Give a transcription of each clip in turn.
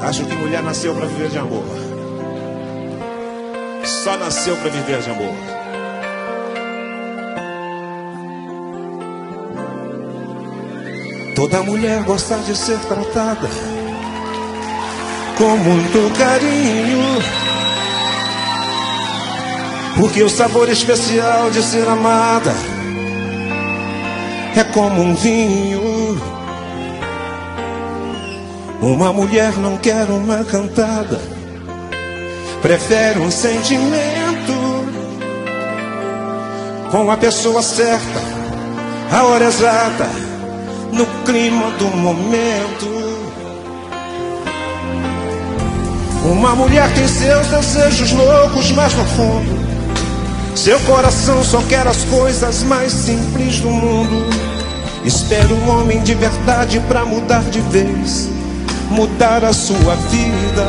Acho que mulher nasceu pra viver de amor. Só nasceu pra viver de amor. Toda mulher gosta de ser tratada com muito carinho, porque o sabor especial de ser amada é como um vinho. Uma mulher não quer uma cantada, prefere um sentimento com a pessoa certa, a hora exata, no clima do momento. Uma mulher tem seus desejos loucos, mas no fundo seu coração só quer as coisas mais simples do mundo. Espera um homem de verdade pra mudar de vez, mudar a sua vida.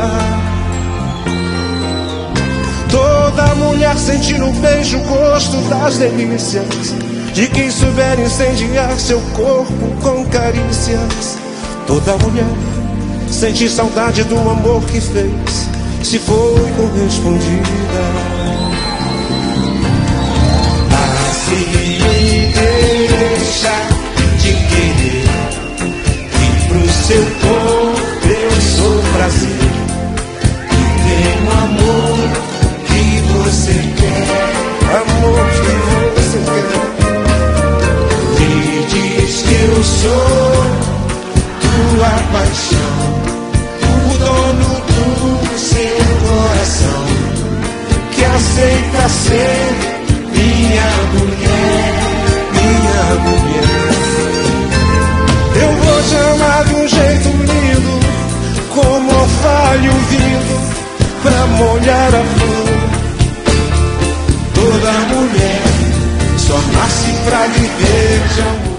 Toda mulher sente no beijo o gosto das delícias de quem souber incendiar seu corpo com carícias. Toda mulher sente saudade do amor que fez, se foi correspondida. Me deixa de querer, e pro seu corpo eu sou prazer, e tenho amor que você quer, amor que você quer. Me diz que eu sou tua paixão, o dono do seu coração, que aceita ser minha mulher, minha mulher. eu vou te amar de um jeito lindo, como orvalho vindo pra molhar a flor. Toda mulher só nasce pra viver de amor.